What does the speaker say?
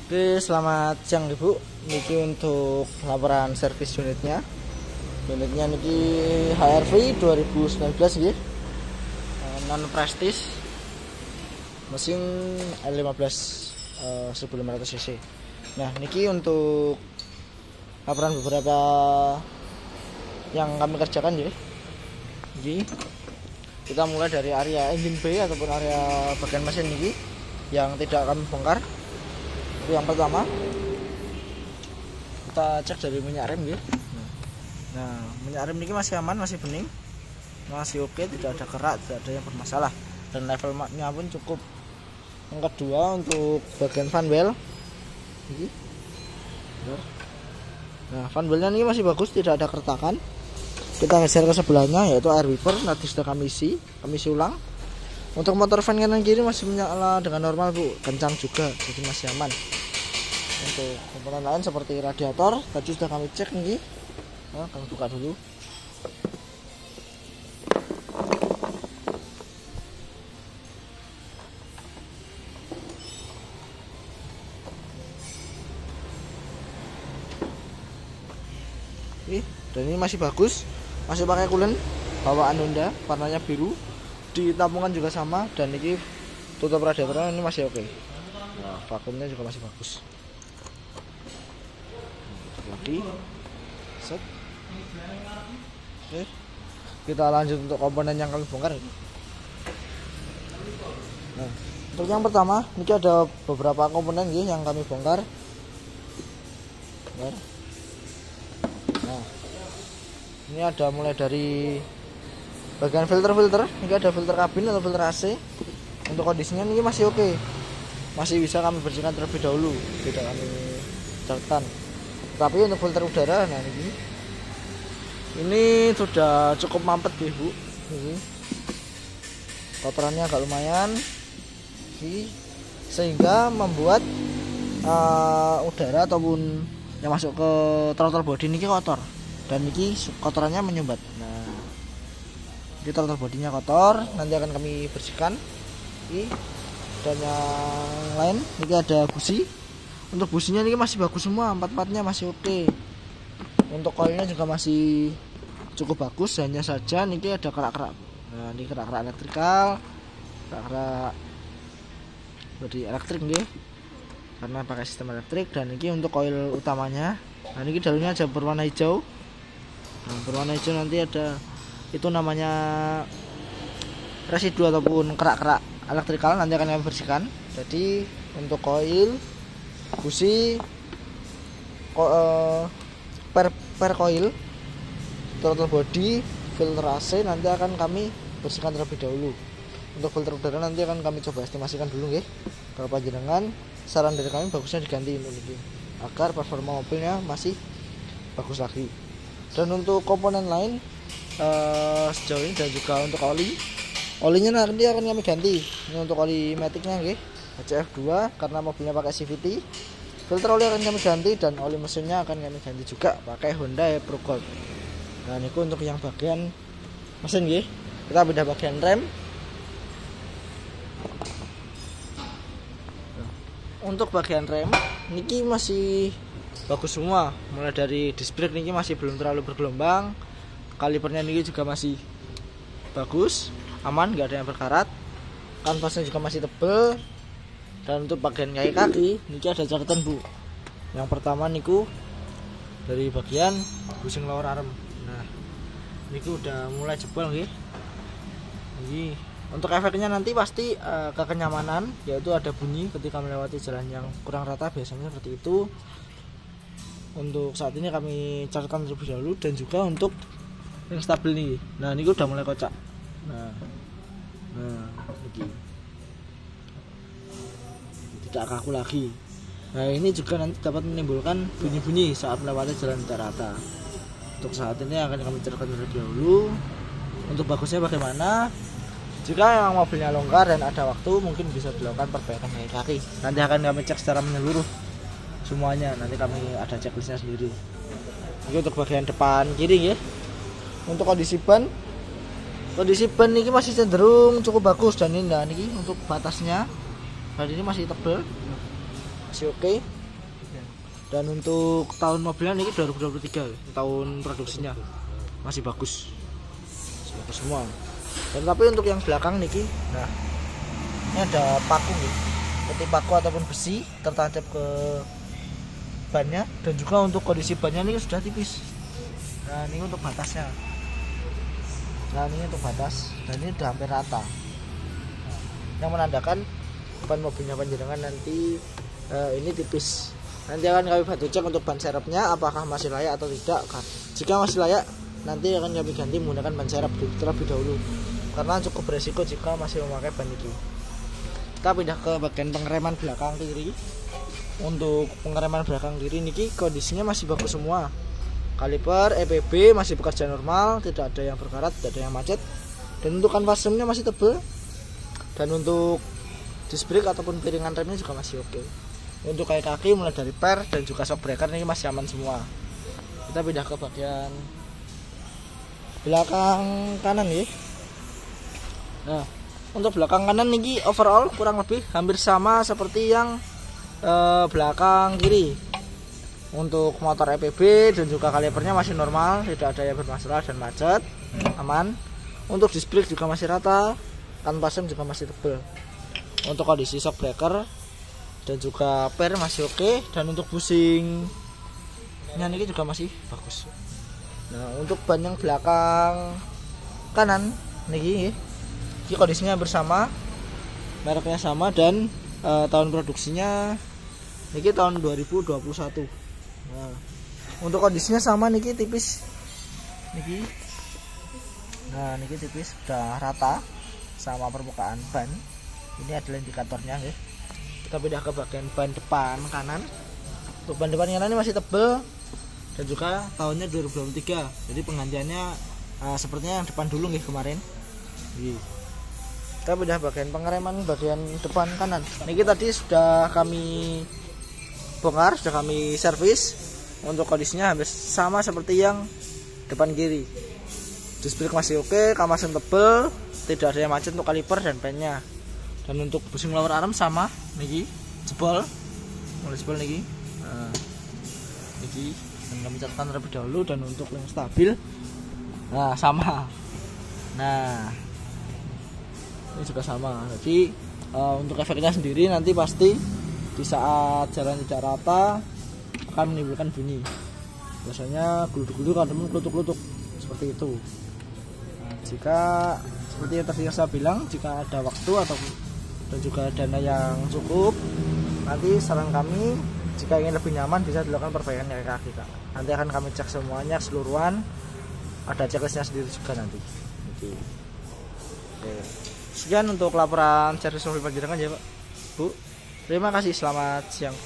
Oke, selamat siang Ibu. Niki untuk laporan servis unitnya. Unitnya niki HRV 2019 nggih. Non prestige. Mesin L15 1500 cc. Nah, niki untuk laporan beberapa yang kami kerjakan nggih. Niki kita mulai dari area engine bay ataupun area bagian mesin niki yang tidak kami bongkar. Yang pertama kita cek dari minyak rem gitu. Nah, minyak rem ini masih aman, masih bening, masih oke, tidak ada kerak, tidak ada yang bermasalah, dan level nya pun cukup. Yang kedua untuk bagian fan bell ini. Nah, fan bellnya ini masih bagus, tidak ada keretakan. Kita geser ke sebelahnya, yaitu air wiper nanti sudah kami isi ulang. Untuk motor fan kanan kiri masih menyala dengan normal Bu, kencang juga, jadi masih aman. Untuk komponen lain seperti radiator tadi sudah kami cek nih. Nah, kami buka dulu. Dan ini masih bagus, masih pakai coolant bawaan Honda, warnanya biru. Di tampungan juga sama, dan ini tutup radiatornya ini masih oke. Nah, vakumnya juga masih bagus. Lagi set. Oke, kita lanjut untuk komponen yang kami bongkar. Nah, untuk yang pertama ini ada beberapa komponen yang kami bongkar. Nah, ini ada mulai dari bagian filter. Ini ada filter kabin atau filter AC. Untuk kondisinya ini masih oke, masih bisa kami bersihkan terlebih dahulu, tidak kami catatan. Tapi untuk filter udara, nah ini sudah cukup mampet ya Bu. Ini kotorannya agak lumayan, sehingga membuat udara ataupun yang masuk ke throttle body ini kotor, dan ini kotorannya menyumbat. Nah, di throttle bodinya kotor, nanti akan kami bersihkan. Dan yang lain ini ada busi. Untuk businya ini masih bagus semua, empat-empatnya masih oke. Untuk koilnya juga masih cukup bagus, hanya saja ini ada kerak-kerak. Nah, ini kerak-kerak elektrikal, kerak-kerak bodi elektrik nih, karena pakai sistem elektrik. Dan ini untuk koil utamanya. Nah, ini dalamnya ada berwarna hijau. Nah, berwarna hijau nanti ada itu namanya residu ataupun kerak-kerak elektrikal, nanti akan kami bersihkan. Jadi untuk koil, busi, per coil, throttle body, filter AC nanti akan kami bersihkan terlebih dahulu. Untuk filter udara nanti akan kami coba estimasikan dulu nggih. Kalau panjenengan saran dari kami bagusnya diganti untuk ini, agar performa mobilnya masih bagus lagi. Dan untuk komponen lain sejauh ini, dan juga untuk olinya nanti akan kami ganti. Ini untuk oli maticnya nggih, HCF2 karena mobilnya pakai CVT. Filter oli akan kami ganti, dan oli mesinnya akan kami ganti juga pakai Honda Pro Gold. Nah, ini untuk yang bagian mesin nggih. Kita pindah bagian rem. Untuk bagian rem niki masih bagus semua. Mulai dari disc brake niki masih belum terlalu bergelombang. Kalipernya niki juga masih bagus, aman, nggak ada yang berkarat. Kanvasnya juga masih tebal. Dan untuk bagian kaki niki ada catatan Bu. Yang pertama niku dari bagian busing lower arm. Nah, niku udah mulai jebol nggih. Ini untuk efeknya nanti pasti ke kenyamanan, yaitu ada bunyi ketika melewati jalan yang kurang rata, biasanya seperti itu. Untuk saat ini kami catatkan terlebih dahulu, dan juga untuk yang stabil nih. Nah, ini udah mulai kocak. Nah, ini tidak kaku lagi. Nah, ini juga nanti dapat menimbulkan bunyi-bunyi saat melewati jalan tidak rata. Untuk saat ini akan kami catatkan terlebih dahulu. Untuk bagusnya bagaimana? Jika yang mobilnya longgar dan ada waktu, mungkin bisa dilakukan perbaikan kaki. Nanti akan kami cek secara menyeluruh semuanya. Nanti kami ada checklistnya sendiri. Ini untuk bagian depan kiri ya. Untuk kondisi ban ini masih cenderung cukup bagus, dan ini untuk batasnya, dan ini masih tebal, masih oke. Dan untuk tahun mobilnya ini 2023 tahun produksinya masih bagus semua. Dan tapi untuk yang belakang niki, nah ini ada paku nih, seperti paku ataupun besi tertancap ke bannya, dan juga untuk kondisi bannya ini sudah tipis. Nah ini untuk batasnya, nah ini untuk batas, dan ini sudah hampir rata, yang menandakan ban mobilnya panjenengan nanti ini tipis. Nanti akan kami bantu cek untuk ban serepnya apakah masih layak atau tidak. Jika masih layak, nanti akan kami ganti menggunakan ban serep terlebih dahulu, karena cukup beresiko jika masih memakai ban itu. Kita pindah ke bagian pengereman belakang kiri. Untuk pengereman belakang kiri niki kondisinya masih bagus semua. Kaliper EPB masih bekerja normal, tidak ada yang berkarat, tidak ada yang macet. Dan untuk kanvas remnya masih tebal. Dan untuk disc brake ataupun piringan remnya juga masih oke. Untuk kaki mulai dari per dan juga shock breaker ini masih aman semua. Kita pindah ke bagian belakang kanan ya. Nah, untuk belakang kanan ini overall kurang lebih hampir sama seperti yang belakang kiri. Untuk motor EPB dan juga kalipernya masih normal, tidak ada yang bermasalah dan macet, aman. Untuk disc brake juga masih rata, kanvas rem juga masih tebal. Untuk kondisi shock breaker dan juga per masih oke, dan untuk bushingnya ini juga masih bagus. Nah untuk ban yang belakang kanan ini kondisinya bersama, mereknya sama, dan tahun produksinya ini tahun 2021. Nah untuk kondisinya sama niki tipis niki. Nah niki tipis sudah rata sama permukaan ban. Ini adalah indikatornya ya. Kita pindah ke bagian ban depan kanan. Untuk ban depan kanan ini masih tebal dan juga tahunnya 2023. Jadi penggantiannya sepertinya yang depan dulu nih kemarin. Kita pindah bagian pengereman bagian depan kanan. Ini tadi sudah kami bongkar, sudah kami servis. Untuk kondisinya hampir sama seperti yang depan kiri. Disc brake masih oke, kamasan tebal, tidak ada yang macet untuk kaliper dan pennya. Dan untuk bushing lower arm sama niki jebol, mulai jebol niki. Niki dan kami catatan terlebih dahulu. Dan untuk yang stabil, nah sama. Nah ini juga sama. Jadi untuk efeknya sendiri nanti pasti di saat jalan tidak rata akan menimbulkan bunyi. Biasanya geluduk-geluduk ataupun kelutuk-kelutuk seperti itu. Nah, jika seperti yang tadi saya bilang, jika ada waktu atau dan juga dana yang cukup, nanti saran kami jika ingin lebih nyaman bisa dilakukan perbaikan kaki Kak. Nanti akan kami cek semuanya keseluruhan, ada checklistnya sendiri juga nanti. Oke. Sekian untuk laporan servis mobil panjenengan ya Pak Bu. Terima kasih, selamat siang.